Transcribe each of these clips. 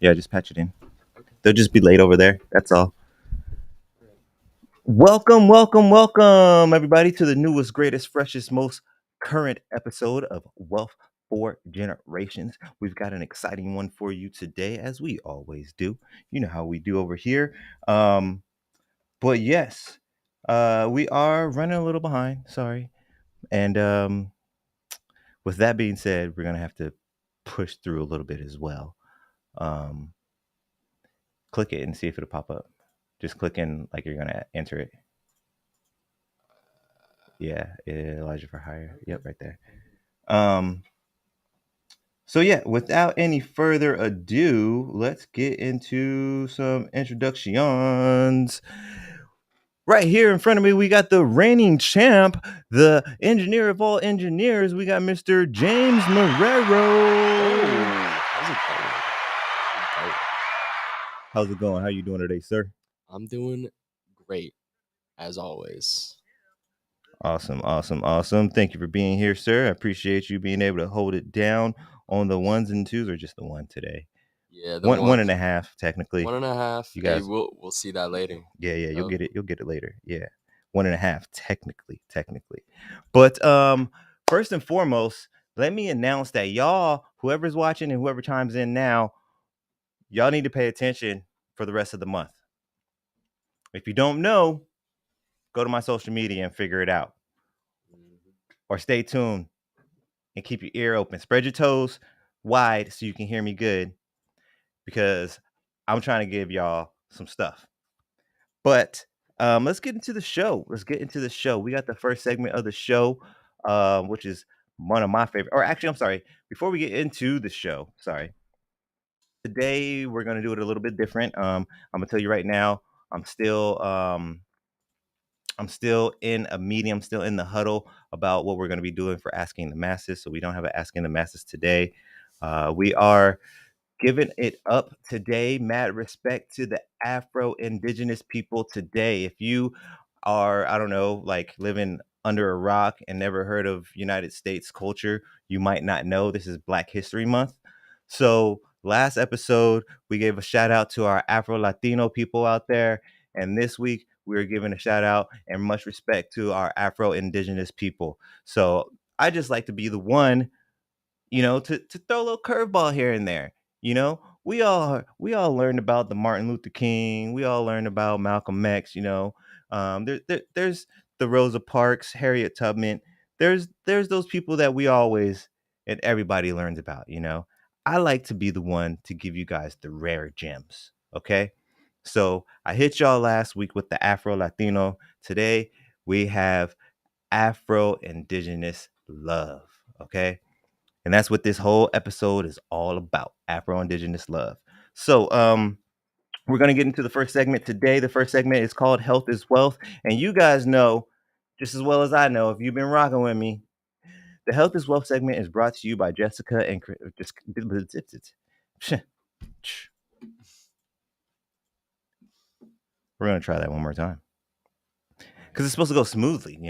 Yeah, just patch it in. They'll just be late over there. That's all. Welcome, everybody, to the newest, greatest, freshest, most current episode of Wealth for Generations. We've got an exciting one for you today, as we always do. You know how we do over here. Um, but yes, we are running a little behind. Sorry. And with that being said, we're gonna have to push through a little bit as well. Um, Click it and see if it'll pop up. Just click in like you're gonna enter it. Yeah, Elijah for hire. Yep, right there. Um, so yeah, without any further ado, let's get into some introductions. Right here in front of me, we got the reigning champ, the engineer of all engineers. We got Mr. James Marrero. How's it going? How you doing today, sir? I'm doing great, as always. Awesome. Thank you for being here, sir. I appreciate you being able to hold it down on the ones and twos, or just the one today. Yeah, the One one, and a half, technically. one and a half. You Hey, guys, we'll see that later. yeah, you'll Yep. get it. You'll get it later. Yeah, one and a half, technically. But first and foremost, let me announce that y'all, whoever's watching and whoever chimes in now, y'all need to pay attention for the rest of the month. If you don't know, go to my social media and figure it out, or stay tuned and keep your ear open. Spread your toes wide so you can hear me good, because I'm trying to give y'all some stuff. But let's get into the show. We got the first segment of the show, which is one of my favorite. Or actually, I'm sorry. Before we get into the show, today we're gonna do it a little bit different. I'm gonna tell you right now. I'm still in a meeting. I'm still in the huddle about what we're going to be doing for Asking the Masses. So we don't have an Asking the Masses today. We are giving it up today. Mad respect to the Afro-Indigenous people today. If you are, I don't know, like living under a rock and never heard of United States culture, you might not know this is Black History Month. So last episode, we gave a shout out to our Afro-Latino people out there. And this week, we're giving a shout out and much respect to our Afro-Indigenous people. So I just like to be the one, to throw a little curveball here and there. We all learned about the Martin Luther King. We all learned about Malcolm X. There's the Rosa Parks, Harriet Tubman. There's those people that we always and everybody learns about. I like to be the one to give you guys the rare gems. Okay, so I hit y'all last week with the Afro Latino. Today we have Afro-Indigenous love. Okay, and that's what this whole episode is all about, Afro-Indigenous love. So, we're going to get into the first segment today. The first segment is called Health is Wealth. And you guys know, just as well as I know, if you've been rocking with me, the Health is Wealth segment is brought to you by Jessica and just. We're going to try that one more time because it's supposed to go smoothly.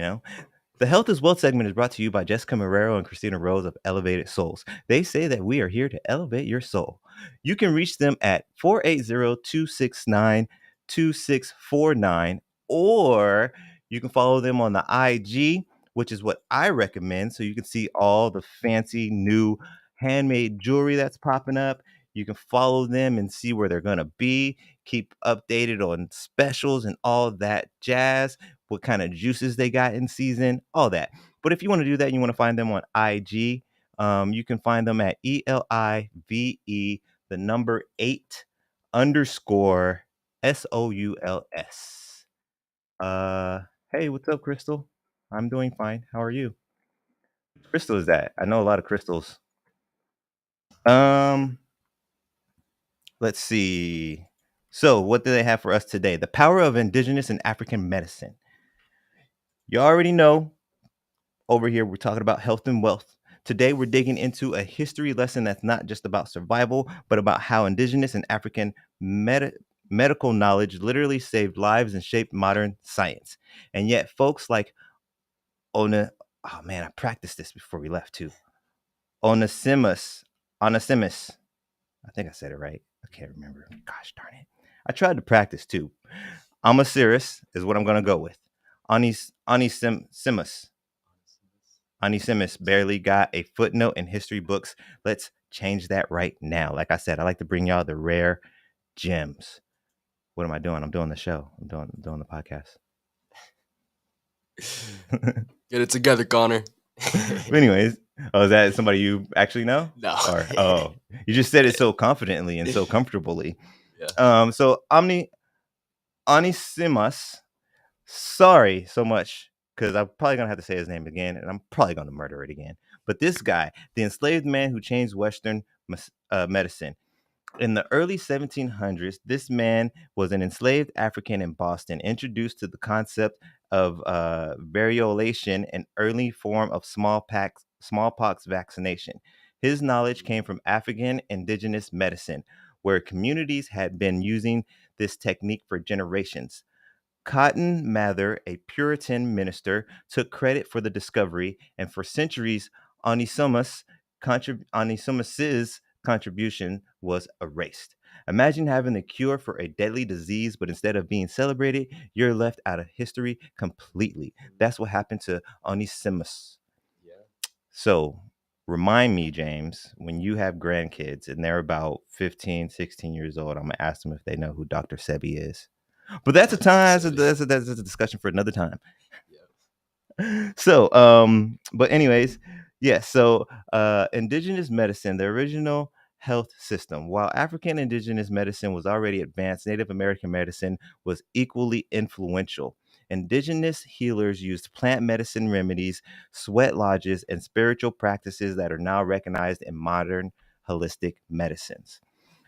The Health is Wealth segment is brought to you by Jessica Marrero and Christina Rose of Elevated Souls. They say that we are here to elevate your soul. You can reach them at 480-269-2649, or you can follow them on the IG, which is what I recommend, so you can see all the fancy new handmade jewelry that's popping up. You can follow them and see where they're going to be, keep updated on specials and all that jazz, what kind of juices they got in season, all that. But if you want to do that and you want to find them on IG, you can find them at ELIVE, the number 8_SOULS. Hey, what's up, Crystal? I'm doing fine. How are you? Crystal is that? I know a lot of crystals. Um, let's see. So, what do they have for us today? The power of indigenous and African medicine. You already know. Over here, we're talking about health and wealth. Today, we're digging into a history lesson that's not just about survival, but about how indigenous and African medical knowledge literally saved lives and shaped modern science. And yet, folks like Ona, oh man, I practiced this before we left too. Onesimus, I think I said it right. I can't remember. Gosh darn it. I tried to practice too. Amasiris is what I'm going to go with. Onesimus. Onesimus barely got a footnote in history books. Let's change that right now. Like I said, I like to bring y'all the rare gems. What am I doing? I'm doing the show. I'm doing the podcast. Get it together, Connor. But anyways, oh, is that somebody you actually know? No. Or you just said it so confidently and so comfortably. Yeah. So Onesimus, sorry so much because I'm probably gonna have to say his name again, and I'm probably gonna murder it again. But this guy, the enslaved man who changed Western medicine, in the early 1700s, this man was an enslaved African in Boston, introduced to the concept of variolation, an early form of smallpox vaccination. His knowledge came from African indigenous medicine, where communities had been using this technique for generations. Cotton Mather, a Puritan minister, took credit for the discovery, and for centuries, Onesimus's contribution was erased. Imagine having the cure for a deadly disease, but instead of being celebrated, you're left out of history completely. That's what happened to Onesimus. Yeah. So, remind me, James, when you have grandkids and they're about 15, 16 years old, I'm going to ask them if they know who Dr. Sebi is. But that's a time. That's a discussion for another time. So, but anyways, yes. So, indigenous medicine, the original health system. While African indigenous medicine was already advanced, Native American medicine was equally influential. Indigenous healers used plant medicine remedies, sweat lodges, and spiritual practices that are now recognized in modern holistic medicines.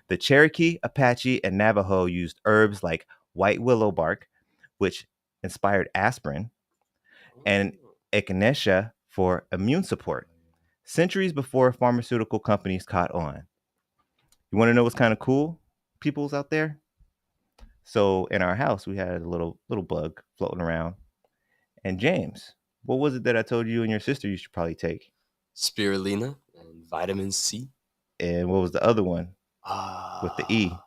The Cherokee, Apache, and Navajo used herbs like white willow bark, which inspired aspirin, and Oh. echinacea for immune support, centuries before pharmaceutical companies caught on. You want to know what's kind of cool, peoples out there? So in our house, we had a little bug floating around. And James, what was it that I told you and your sister you should probably take? Spirulina and vitamin C. And what was the other one with the E? Ah.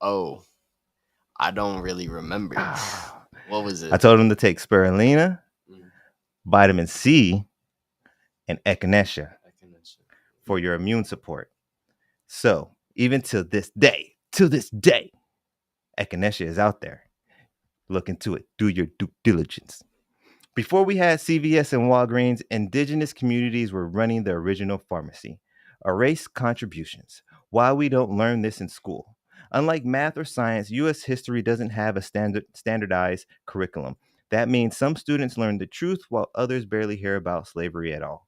Oh, I don't really remember. Ah, What was I it? told him to take spirulina, Mm, vitamin C, and echinacea I can mention. for your immune support. So even to this day, echinacea is out there. Look into it. Do your due diligence. Before we had CVS and Walgreens, indigenous communities were running the original pharmacy. Erase contributions. Why we don't learn this in school? Unlike math or science, U.S. history doesn't have a standardized curriculum. That means some students learn the truth while others barely hear about slavery at all.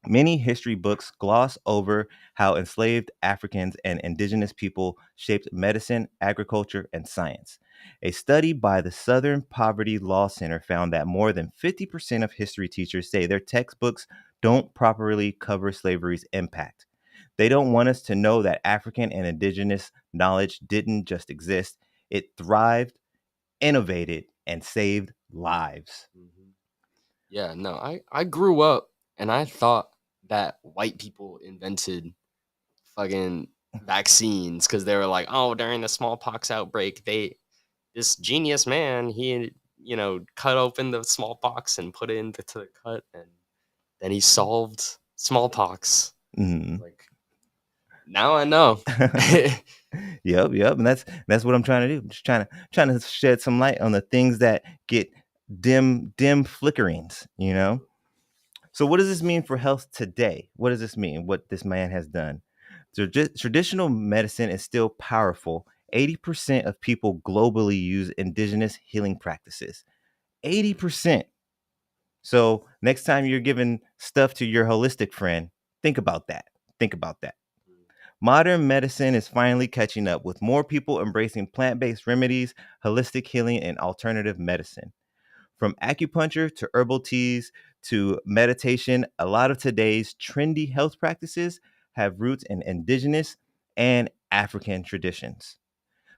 Many history books gloss over how enslaved Africans and indigenous people shaped medicine, agriculture, and science. A study by the Southern Poverty Law Center found that more than 50% of history teachers say their textbooks don't properly cover slavery's impact. They don't want us to know that African and indigenous knowledge didn't just exist, it thrived, innovated, and saved lives. Mhm. Yeah, no, I grew up and I thought that white people invented fucking vaccines because they were like, oh, during the smallpox outbreak, this genius man, he cut open the smallpox and put it into the cut, and then he solved smallpox. Mhm. Like now I know. Yep, and that's what I'm trying to do. I'm just trying to shed some light on the things that get dim flickerings, you know. So what does this mean for health today? What does this mean? What this man has done? Traditional medicine is still powerful. 80% of people globally use indigenous healing practices. 80%. So next time you're giving stuff to your holistic friend, think about that. Think about that. Modern medicine is finally catching up, with more people embracing plant based remedies, holistic healing, and alternative medicine. From acupuncture to herbal teas to meditation, a lot of today's trendy health practices have roots in indigenous and African traditions.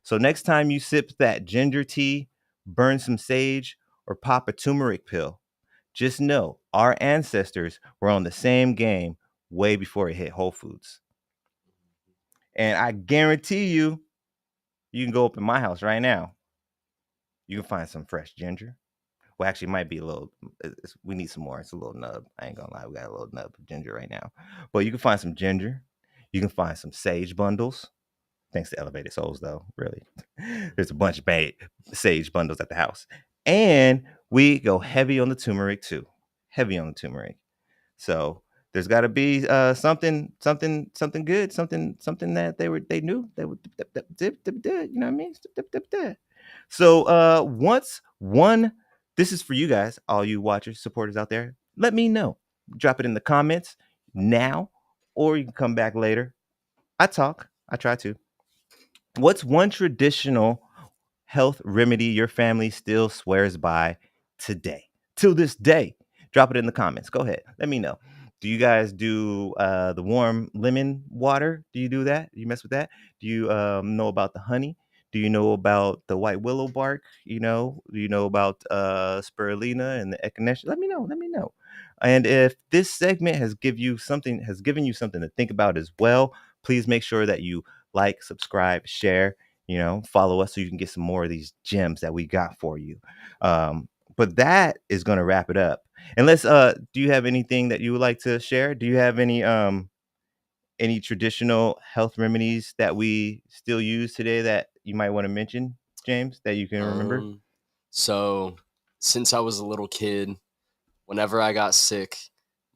So, next time you sip that ginger tea, burn some sage, or pop a turmeric pill, just know our ancestors were on the same game way before it hit Whole Foods. And I guarantee you, you can go up in my house right now. You can find some fresh ginger. Well, actually, it might be a little. We need some more. It's a little nub. I ain't gonna lie. We got a little nub of ginger right now. But you can find some ginger. You can find some sage bundles. Thanks to Elevated Souls, though. Really, there's a bunch of sage bundles at the house, and we go heavy on the turmeric too. Heavy on the turmeric. So there's got to be something good, something that they knew they would, you know what I mean? So once one, this is for you guys, all you watchers, supporters out there. Let me know. Drop it in the comments now, or you can come back later. I try to. What's one traditional health remedy your family still swears by today, till this day? Drop it in the comments. Go ahead. Let me know. Do you guys do the warm lemon water? Do you do that? Do you mess with that? Do you know about the honey? Do you know about the white willow bark? Do you know about spirulina and the echinacea? Let me know. Let me know. And if this segment has given you something to think about as well, please make sure that you like, subscribe, share, follow us so you can get some more of these gems that we got for you. But that is going to wrap it up. Unless do you have anything that you would like to share? Do you have any traditional health remedies that we still use today that you might want to mention, James, that you can remember? Um, so since I was a little kid, whenever I got sick,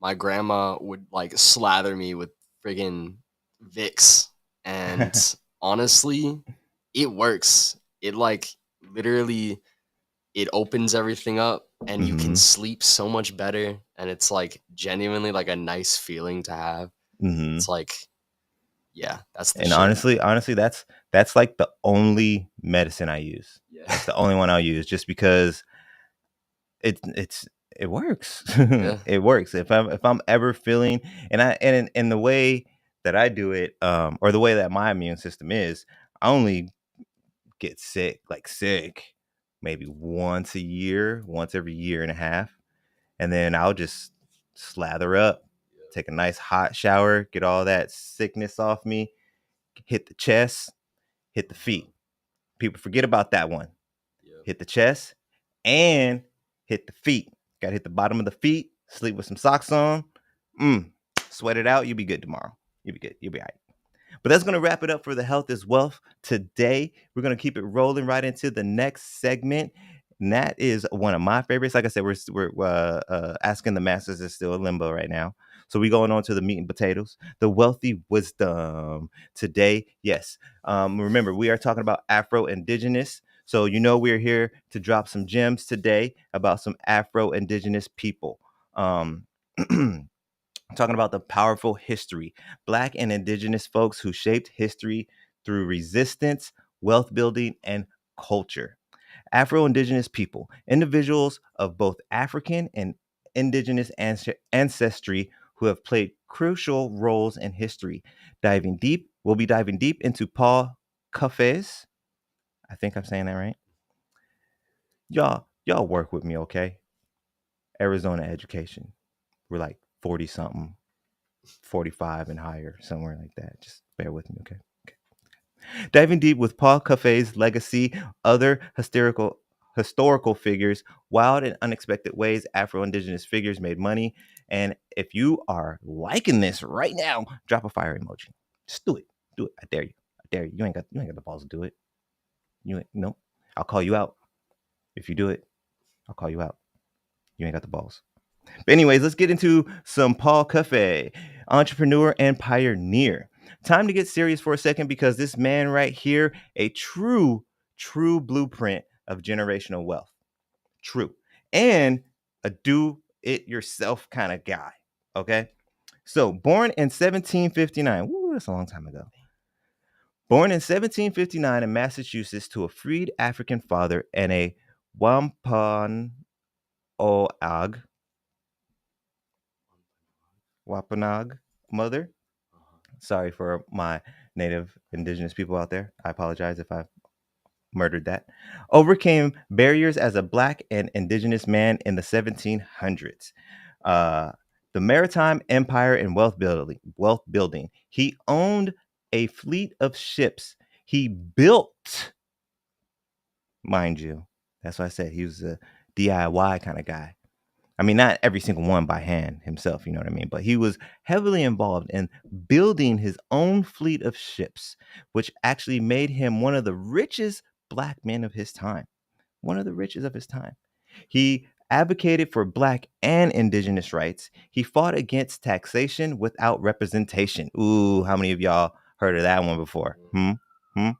my grandma would like slather me with friggin' Vicks. And honestly, it works. It like literally it opens everything up and you can Mm-hmm. sleep so much better. And it's like genuinely like a nice feeling to have. Mm-hmm. It's like, yeah, that's the And shit. honestly, that's like the only medicine I use. Yeah. That's the only one I'll use, just because it's it works. Yeah. It works. If I'm ever feeling, and the way that I do it, or the way that my immune system is, I only get sick maybe once a year, once every year and a half, and then I'll just slather up, take a nice hot shower, get all that sickness off me, hit the chest, hit the feet. People forget about that one. Yep. Hit the chest and hit the feet. Got to hit the bottom of the feet. Sleep with some socks on. Sweat it out. You'll be good tomorrow. You'll be good. You'll be all right. But that's going to wrap it up for the Health is Wealth today. We're going to keep it rolling right into the next segment. And that is one of my favorites. Like I said, we're asking the masses is still a limbo right now. So we're going on to the meat and potatoes, the wealthy wisdom today. Yes. Remember, we are talking about Afro-Indigenous. So, we're here to drop some gems today about some Afro-Indigenous people. Um, talking about the powerful history, Black and Indigenous folks who shaped history through resistance, wealth building, and culture. Afro-Indigenous people, individuals of both African and Indigenous ancestry who have played crucial roles in history. We'll be diving deep into Paul Cuffes. I think I'm saying that right. Y'all work with me, okay? Arizona education. We're like 40 something, 45 and higher, somewhere like that. Just bear with me, okay? Diving deep with Paul Cuffe's legacy, other historical figures, wild and unexpected ways Afro-Indigenous figures made money. And if you are liking this right now, drop a fire emoji. Just do it. Do it. I dare you. I dare you. You ain't got the balls to do it. You ain't no. I'll call you out. If you do it, I'll call you out. You ain't got the balls. But anyways, let's get into some Paul Cuffey, entrepreneur and pioneer. Time to get serious for a second, because this man right here, a true blueprint of generational wealth. True. And a do it yourself kind of guy. Okay. So born in 1759. Woo, that's a long time ago. Born in 1759 in Massachusetts to a freed African father and a Wampanoag Wampanoag mother. Sorry for my native indigenous people out there. I apologize if I murdered that. Overcame barriers as a Black and indigenous man in the 1700s. Uh, the maritime empire and wealth building. He owned a fleet of ships he built, mind you. That's why I said he was a DIY kind of guy. I mean, not every single one by hand himself, you know what I mean? But he was heavily involved in building his own fleet of ships, which actually made him one of the richest black men of his time. One of the richest of his time. He advocated for black and indigenous rights. He fought against taxation without representation. Ooh, how many of y'all heard of that one before? Hmm?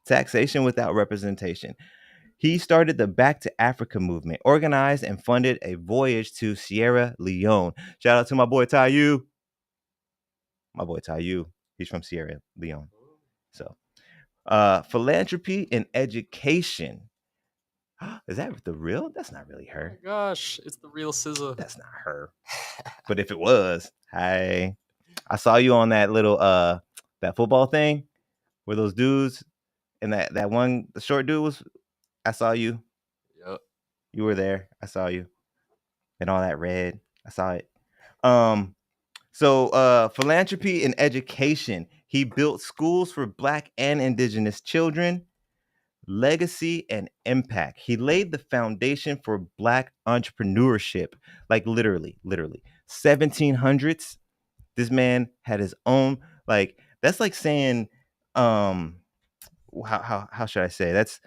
Taxation without representation. He started the Back to Africa movement, organized and funded a voyage to Sierra Leone. Shout out to my boy Tayu. My boy Tayu. He's from Sierra Leone. So, philanthropy and education. Is that the real? That's not really Oh my her. gosh, it's the real SZA. That's not her. But if it was, hey, I saw you on that little that football thing where those dudes and that one the short dude was. I saw you. Yep. You were there. I saw you. And all that red. I saw it. Um, philanthropy and education. He built schools for black and indigenous children, legacy and impact. He laid the foundation for black entrepreneurship, like literally. 1700s. This man had his own, like, that's like saying, um, how should I say? That's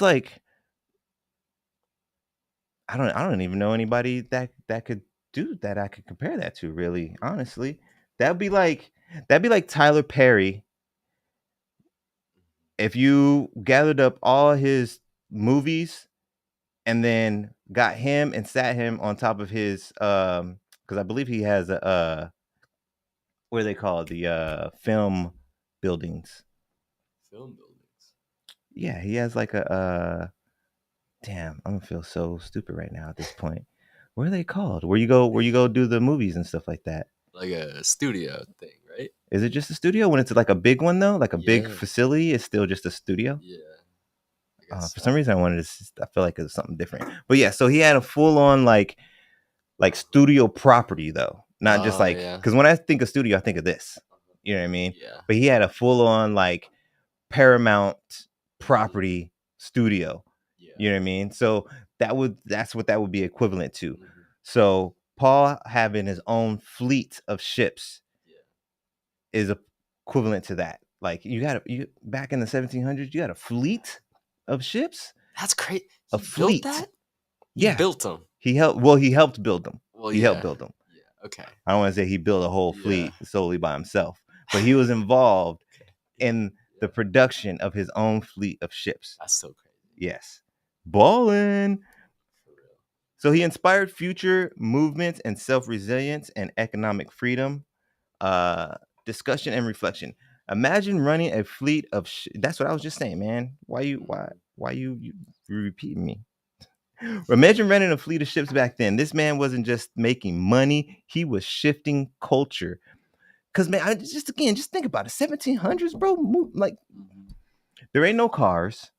like I don't even know anybody that could do that. I could compare that to, really, honestly. That'd be like that'd be like Tyler Perry if you gathered up all his movies and then got him and sat him on top of his because I believe he has a what are they called, the film buildings. Film buildings. Yeah, he has like a damn, I'm gonna feel so stupid right now at this point. What are they called? Where you go do the movies and stuff like that? Like a studio thing, right? Is it just a studio when it's like a big one though? Like a big Yeah. facility, it's still just a studio? Yeah. I guess For so. some reason, I feel like it's something different. But yeah, so he had a full on like studio property though, not just Oh like yeah. because when I think of studio, I think of this. You know what I mean? Yeah. But he had a full on like Paramount property studio. Yeah. You know what I mean? So that's what that would be equivalent to. Mhm. So Paul having his own fleet of ships Yeah. is equivalent to that. Like you back in the 1700s, you had a fleet of ships, That's great. a He built fleet. that? He Yeah, built them. he helped build them. Well, He helped yeah. build them. Yeah. Okay. I don't want to say he built a whole Yeah. fleet solely by himself, but he was involved Okay. in Yeah. the production of his own fleet of ships. That's so crazy. Yes, ballin'. For real. So he inspired future movements and self-resilience and economic freedom, uh, discussion and reflection. Imagine running a fleet of. That's what I was just saying, man. Why you repeating me? Imagine running a fleet of ships back then. This man wasn't just making money; he was shifting culture. Cause man, just think about it. 1700s, bro. Like Mhm. there ain't no cars.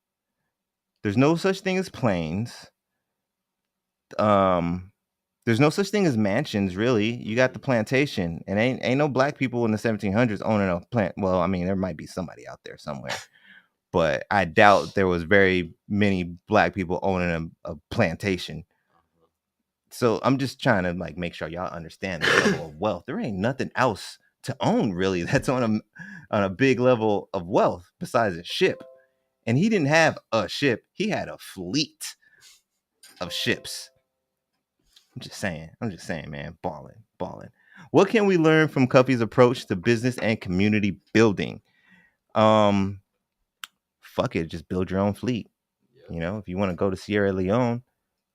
There's no such thing as planes. Um, there's no such thing as mansions, really. You got the plantation, and ain't no black people in the 1700s owning a plant. Well, I mean, there might be somebody out there somewhere, but I doubt there was very many black people owning a plantation. Uh-huh. So I'm just trying to like make sure y'all understand the level of wealth. There ain't nothing else to own really that's on a big level of wealth besides a ship. And he didn't have a ship; he had a fleet of ships. I'm just saying, man. Balling. What can we learn from Cuffy's approach to business and community building? Um, fuck it, just build your own fleet. Yep. You know, if you want to go to Sierra Leone,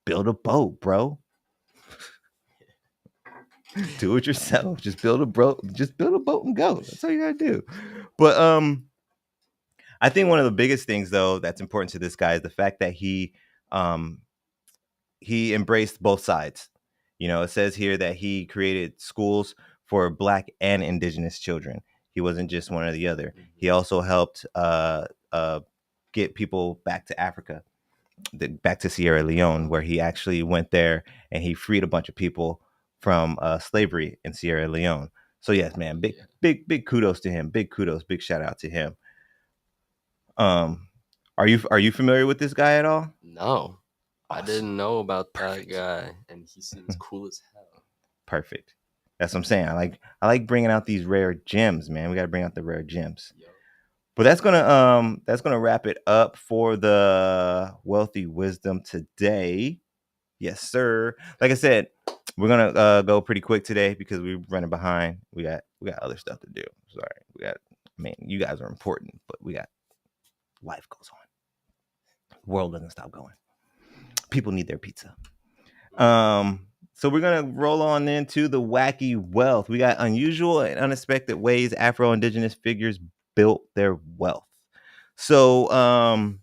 build a boat, bro. Do it yourself. Just build a boat and go. That's all you gotta do. But I think one of the biggest things though that's important to this guy is the fact that um he embraced both sides. You know, it says here that he created schools for black and indigenous children. He wasn't just one or the other. He Mhm. also helped get people back to Africa, back to Sierra Leone, where he actually went there and he freed a bunch of people from slavery in Sierra Leone. So yes, man, big Yeah. big kudos to him. Big kudos, big shout out to him. Um, are you familiar with this guy at all? No, I Awesome. didn't know about that Perfect. guy, and he seems cool as hell. Perfect. That's what I'm saying. I like bringing out these rare gems, man. We got to bring out the rare gems. Yo. But that's gonna wrap it up for the wealthy wisdom today. Yes, sir. Like I said, we're gonna go pretty quick today because we're running behind. We got other stuff to do. Sorry, we got. I mean, you guys are important, but we got life goes on. The world doesn't stop going. People need their pizza. So we're gonna roll on into the wacky wealth. We got unusual and unexpected ways Afro-Indigenous figures built their wealth. So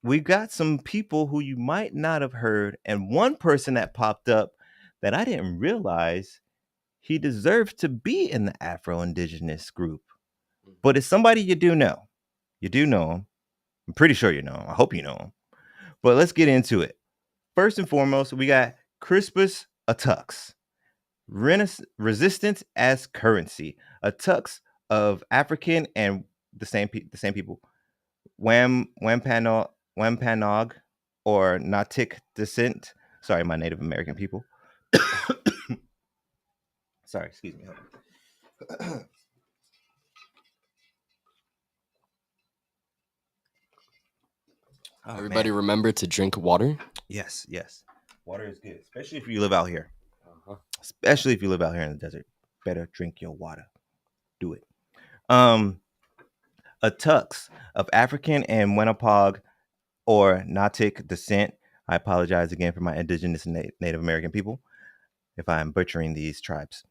we got some people who you might not have heard, and one person that popped up that I didn't realize he deserved to be in the Afro-Indigenous group. But it's somebody you do know. You do know him. I'm pretty sure you know him. I hope you know him. But let's get into it. First and foremost, we got Crispus Attucks. Resistance as currency. Attucks of African and the same people. Wampanog or Natik descent. Sorry, my Native American people. Sorry, excuse me. Oh Everybody man. remember to drink water. Yes, yes. Water is good, especially if you live out here. Uh-huh. Especially if you live out here in the desert. Better drink your water. Do it. Um, a tux of African and Winnipeg or Natik descent. I apologize again for my indigenous and Native American people if I'm butchering these tribes.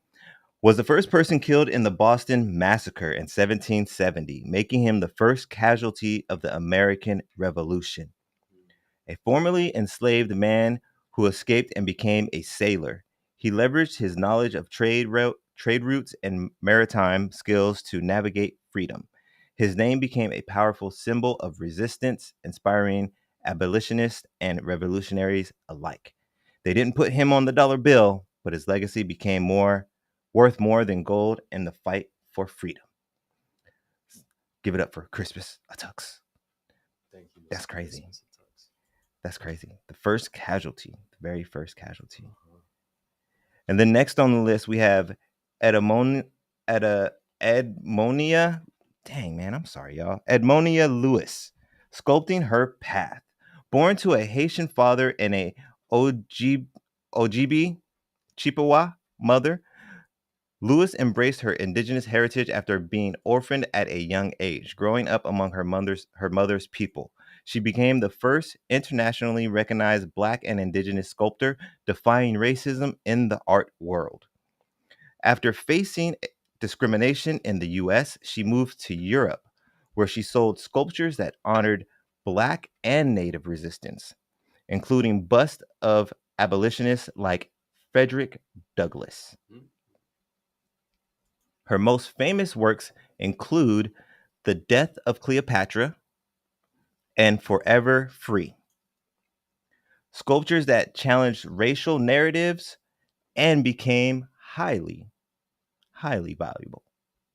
Was the first person killed in the Boston Massacre in 1770, making him the first casualty of the American Revolution. A formerly enslaved man who escaped and became a sailor. He leveraged his knowledge of trade routes and maritime skills to navigate freedom. His name became a powerful symbol of resistance, inspiring abolitionists and revolutionaries alike. They didn't put him on the dollar bill, but his legacy became worth more than gold in the fight for freedom. Give it up for Crispus Attucks. Thank you, That's Mr. crazy. Christmas Attucks. That's crazy. The first casualty, the very first casualty. Uh-huh. And then next on the list, we have Edamon, Edmonia. Dang, man, I'm sorry, y'all. Edmonia Lewis, sculpting her path. Born to a Haitian father and a Ojibwe Chippewa mother, Lewis embraced her indigenous heritage after being orphaned at a young age. Growing up among her mother's people, she became the first internationally recognized Black and indigenous sculptor, defying racism in the art world. After facing discrimination in the US, she moved to Europe, where she sold sculptures that honored Black and Native resistance, including busts of abolitionists like Frederick Douglass. Mhm. Her most famous works include The Death of Cleopatra and Forever Free, sculptures that challenged racial narratives and became highly valuable.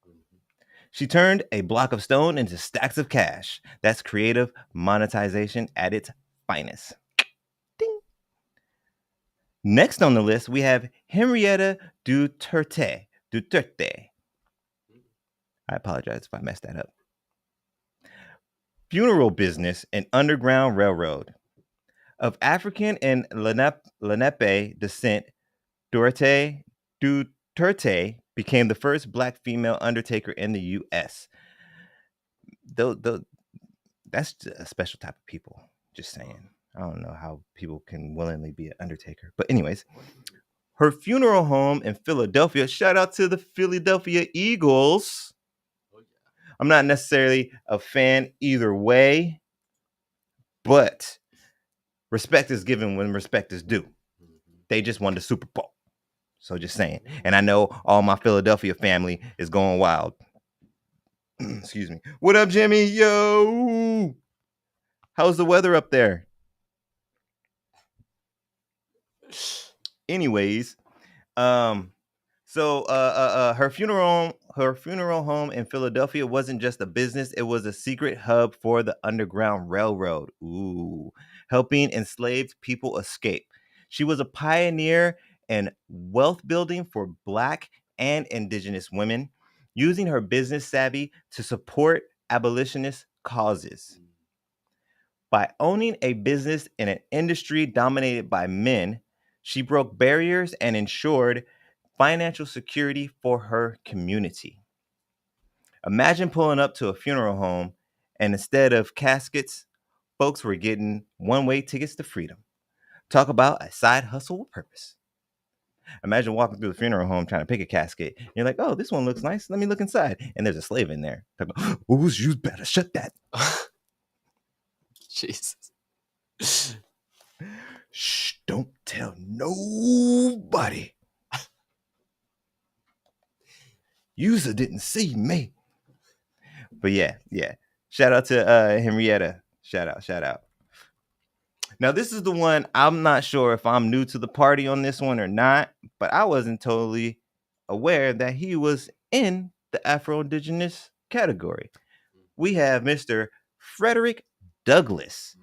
Mhm. She turned a block of stone into stacks of cash. That's creative monetization at its finest. Ding. Next on the list, we have Henrietta Duterte. Duterte. I apologize if I messed that up. Funeral business and Underground Railroad. Of African and Lenape descent, Duterte became the first Black female undertaker in the U.S. Though that's a special type of people. Just saying. I don't know how people can willingly be an undertaker. But anyways, her funeral home in Philadelphia. Shout out to the Philadelphia Eagles. Oh yeah. I'm not necessarily a fan either way, but respect is given when respect is due. Mhm. They just won the Super Bowl. So just saying. And I know all my Philadelphia family is going wild. Excuse me. What up, Jimmy? Yo. How's the weather up there? Anyways, um, So her funeral home in Philadelphia wasn't just a business, it was a secret hub for the Underground Railroad. Ooh, helping enslaved people escape. She was a pioneer in wealth building for black and indigenous women, using her business savvy to support abolitionist causes. By owning a business in an industry dominated by men, she broke barriers and ensured financial security for her community. Imagine pulling up to a funeral home and instead of caskets, folks were getting one way tickets to freedom. Talk about a side hustle with purpose. Imagine walking through the funeral home trying to pick a casket. You're like, oh, this one looks nice. Let me look inside. And there's a slave in there. Ooh, you better shut that. Jesus. Shh, don't tell nobody. User didn't see me. But yeah. Shout out to Henrietta. Shout out. Now, this is the one I'm not sure if I'm new to the party on this one or not, but I wasn't totally aware that he was in the Afro-Indigenous category. We have Mr. Frederick Douglass.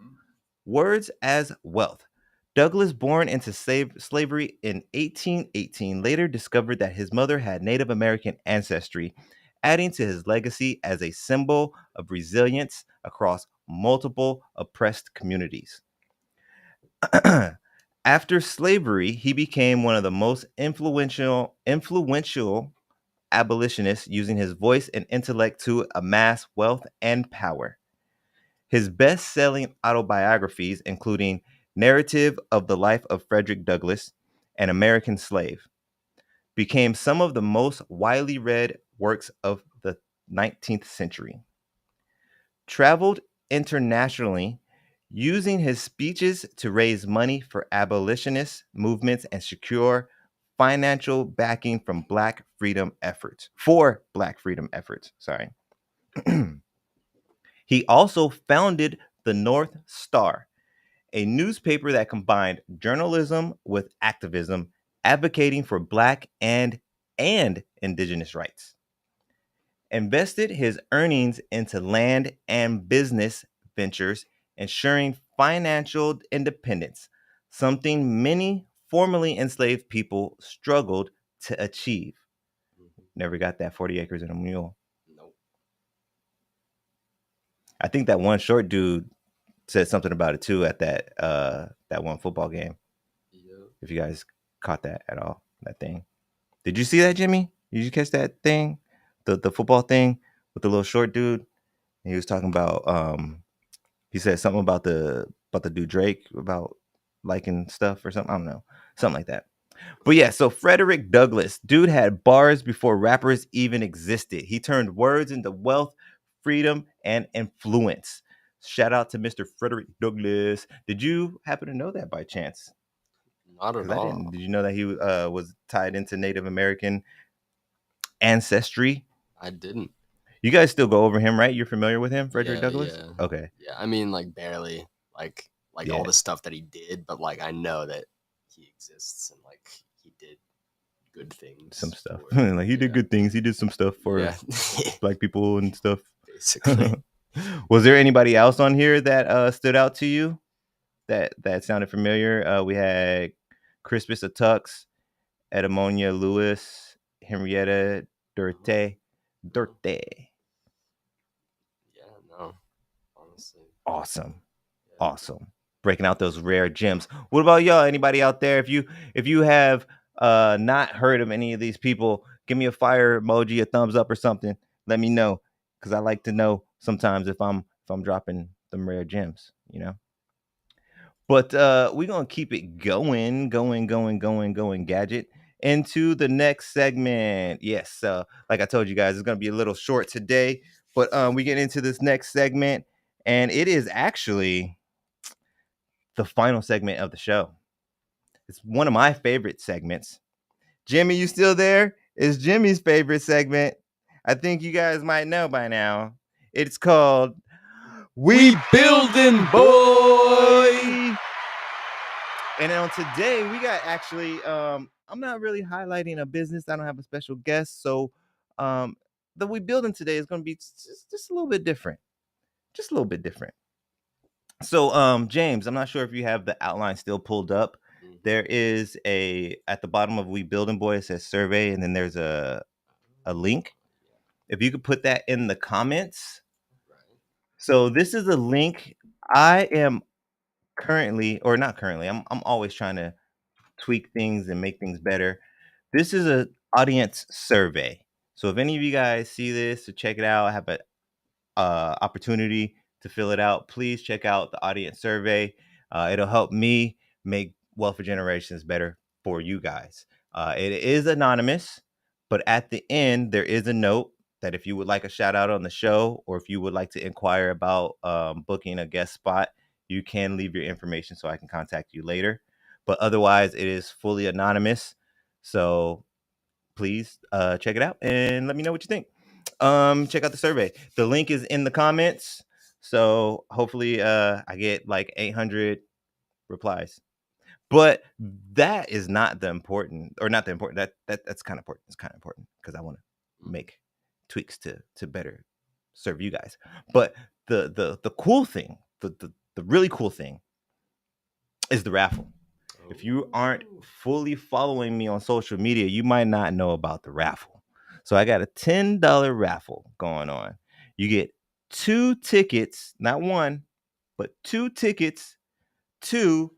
Words as wealth. Douglass, born into slavery in 1818, later discovered that his mother had Native American ancestry, adding to his legacy as a symbol of resilience across multiple oppressed communities. After slavery, he became one of the most influential abolitionists, using his voice and intellect to amass wealth and power. His best-selling autobiographies, including Narrative of the Life of Frederick Douglass and American Slave, became some of the most widely read works of the 19th century. Traveled internationally, using his speeches to raise money for abolitionist movements and secure financial backing from Black freedom efforts. Sorry. He also founded the North Star, a newspaper that combined journalism with activism, advocating for Black and indigenous rights. Invested his earnings into land and business ventures, ensuring financial independence, something many formerly enslaved people struggled to achieve. Never got that 40 acres and a mule. Nope. I think that one short dude said something about it too at that one football game. Yeah. If you guys caught that at all, that thing. Did you see that, Jimmy? Did you catch that thing? The football thing with the little short dude? And he was talking about he said something about the dude Drake about liking stuff or something. I don't know. Something like that. But yeah, so Frederick Douglass, dude had bars before rappers even existed. He turned words into wealth, freedom, and influence. Shout out to Mr. Frederick Douglass. Did you happen to know that by chance? Not at Because I all. didn't. Did you know that he was tied into Native American ancestry? I didn't. You guys still go over him, right? You're familiar with him, Frederick Yeah, Douglass? yeah. Okay. Yeah, I mean, like barely, like all Yeah. the stuff that he did, but like I know that he exists and like he did good things. Some stuff. for- Like he did yeah. good things. He did some stuff for Yeah, Black people and stuff. basically. Was there anybody else on here that stood out to you that sounded familiar? We had Crispus Attucks, Edamonia Lewis, Henrietta Durte. Durte. Yeah, no, honestly. Awesome. Yeah. Awesome. Breaking out those rare gems. What about y'all? Anybody out there? If you have not heard of any of these people, give me a fire emoji, a thumbs up or something. Let me know. Because I like to know sometimes if I'm dropping them rare gems, you know. But we're gonna keep it going, gadget into the next segment. Yes, like I told you guys, it's gonna be a little short today, but we get into this next segment, and it is actually the final segment of the show. It's one of my favorite segments. Jimmy, you still there? It's Jimmy's favorite segment. I think you guys might know by now. It's called We Building Boy. And on today, we got actually I'm not really highlighting a business. I don't have a special guest, so um, the we building today is going to be just a little bit different, just a little bit different. So, James, I'm not sure if you have the outline still pulled up. Mhm. There is a at the bottom of We Building Boy. It says survey, and then there's a link. Yeah. If you could put that in the comments. Right. So this is a link. I am currently, or not currently. I'm always trying to tweak things and make things better. This is a audience survey. So if any of you guys see this, so check it out. Have a opportunity to fill it out, please check out the audience survey. It'll help me make Wealth for Generations better for you guys. It is anonymous, but at the end, there is a note that if you would like a shout out on the show or if you would like to inquire about booking a guest spot, you can leave your information so I can contact you later. But otherwise, it is fully anonymous. So please check it out and let me know what you think. Check out the survey. The link is in the comments. So hopefully I get like 800 replies. But that is not the important, or not the important. That's kind of important. It's kind of important because I want to Mhm. make tweaks to better serve you guys. But the cool thing, the really cool thing is the raffle. If you aren't Oh. fully following me on social media, you might not know about the raffle. So I got a $10 raffle going on. You get 2 tickets, not one, but 2 tickets to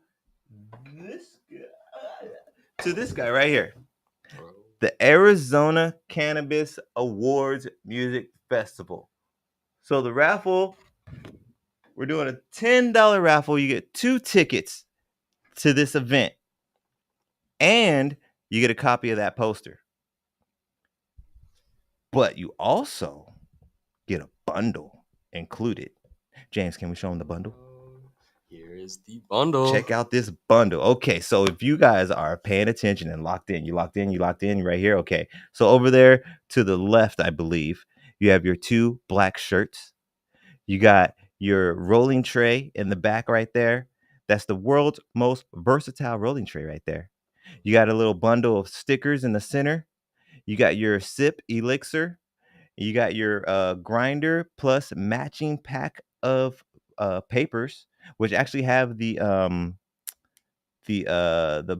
this guy, right here. Oh. The Arizona Cannabis Awards Music Festival. So the raffle, we're doing a $10 raffle. You get 2 tickets to this event, and you get a copy of that poster. But you also get a bundle included. James, can we show them the bundle? Here is the bundle. Check out this bundle. Okay, so if you guys are paying attention and locked in, you locked in right here. Okay, so over there to the left, I believe, you have your 2 black shirts. You got your rolling tray in the back right there. That's the world's most versatile rolling tray right there. You got a little bundle of stickers in the center. You got your sip elixir. You got your grinder plus matching pack of papers, which actually have the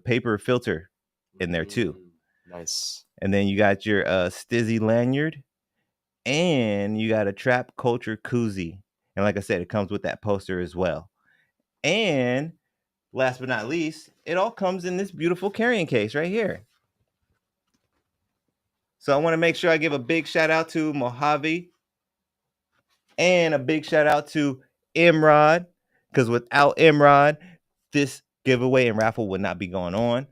paper filter in there too. Mm, nice. And then you got your Stizzy lanyard, and you got a trap culture koozie. And like I said, it comes with that poster as well. And last but not least, it all comes in this beautiful carrying case right here. So I want to make sure I give a big shout out to Mojave and a big shout out to Imrod, because without Imrod, this giveaway and raffle would not be going on.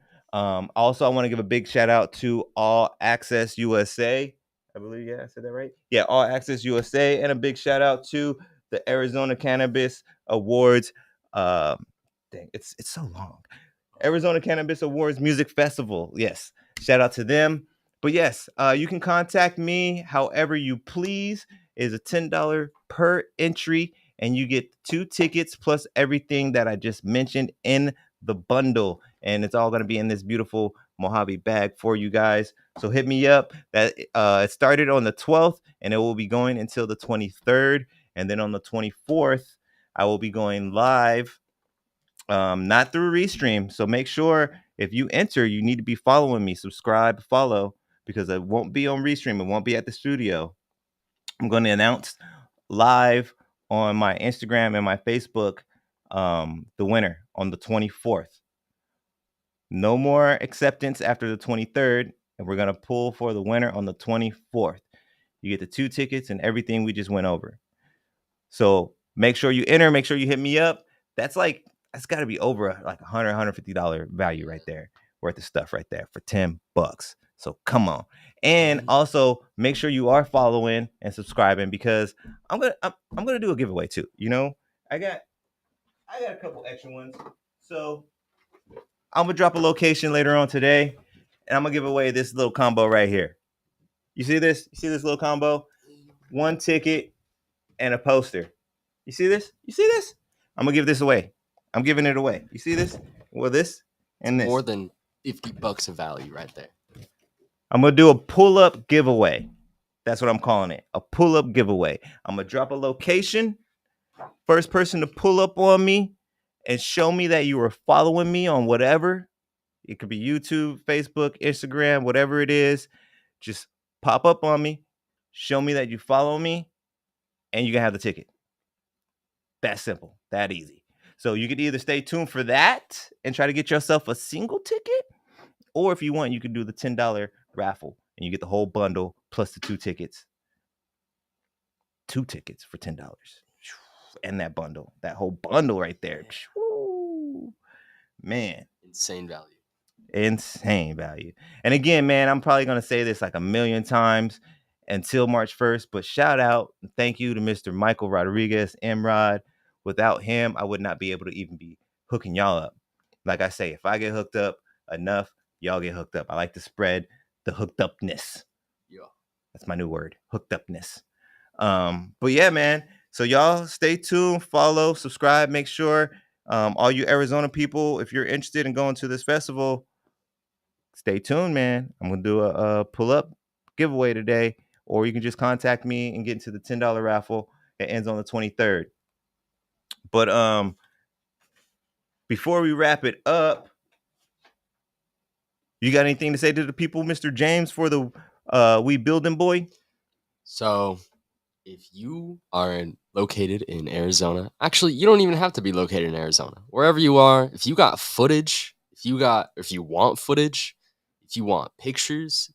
Also, I want to give a big shout out to All Access USA. I believe, yeah, I said that right. Yeah, All Access USA, and a big shout out to the Arizona Cannabis Awards. Um, dang, it's so long. Arizona Cannabis Awards Music Festival. Yes, shout out to them. But yes, you can contact me however you please. Is a $10 per entry, and you get 2 tickets plus everything that I just mentioned in the bundle. And it's all going to be in this beautiful Mojave bag for you guys. So hit me up. That it started on the 12th, and it will be going until the 23rd. And then on the 24th, I will be going live, not through Restream. So make sure if you enter, you need to be following me, subscribe, follow, because it won't be on Restream. It won't be at the studio. I'm going to announce live on my Instagram and my Facebook the winner on the 24th. No more acceptance after the 23rd, and we're going to pull for the winner on the 24th. You get the 2 tickets and everything we just went over. So make sure you enter. Make sure you hit me up. That's got to be over like $150 value right there, worth of stuff right there for $10. So come on, and also make sure you are following and subscribing, because I'm gonna do a giveaway too. I got a couple extra ones, so I'm gonna drop a location later on today, and I'm gonna give away this little combo right here. You see this? You see this little combo? 1 ticket and a poster. You see this? You see this? I'm gonna give this away. I'm giving it away. You see this? Well, this It's and more this. than $50 of value right there. I'm gonna do a pull-up giveaway. That's what I'm calling it. A pull-up giveaway. I'm gonna drop a location. First person to pull up on me and show me that you were following me on whatever. It could be YouTube, Facebook, Instagram, whatever it is. Just pop up on me, show me that you follow me, and you can have the ticket. That simple, that easy. So you could either stay tuned for that and try to get yourself a single ticket, or if you want, you can do the $10 raffle and you get the whole bundle plus the 2 tickets. 2 tickets for $10. And that bundle, that whole bundle right there. Man, Insane value. insane value. And again, man, I'm probably going to say this like a million times until March 1st, but shout out and thank you to Mr. Michael Rodriguez, Mrod. Without him, I would not be able to even be hooking y'all up. Like I say, if I get hooked up enough, y'all get hooked up. I like to spread the hooked upness. Yeah. That's my new word, hooked upness. But yeah, man. So y'all stay tuned, follow, subscribe, make sure all you Arizona people, if you're interested in going to this festival, stay tuned, man. I'm gonna do a pull-up giveaway today, or you can just contact me and get into the $10 raffle. It ends on the 23rd. But before we wrap it up, you got anything to say to the people, Mr. James, for the We Building Boy? So if you are located in Arizona, actually, you don't even have to be located in Arizona. Wherever you are, if you got footage, if you want footage, if you want pictures,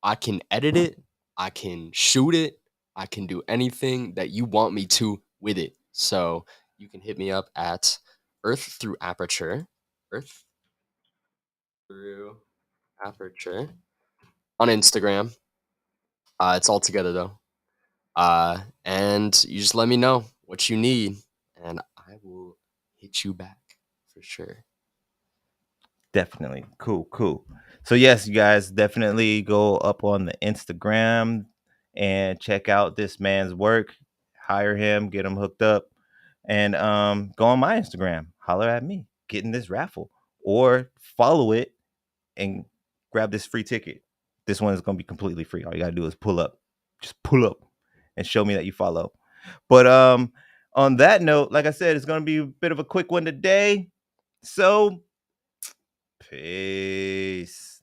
I can edit it, I can shoot it, I can do anything that you want me to with it. So you can hit me up at Earth Through Aperture, Earth Through Aperture on Instagram. It's all together though. And you just let me know what you need, and I will hit you back for sure. Definitely. Cool. So yes, you guys definitely go up on the Instagram and check out this man's work. Hire him, get him hooked up, and go on my Instagram. Holler at me, getting this raffle, or follow it and grab this free ticket. This one is gonna be completely free. All you gotta do is pull up. Just pull up and show me that you follow. But on that note, like I said, it's gonna be a bit of a quick one today. So peace.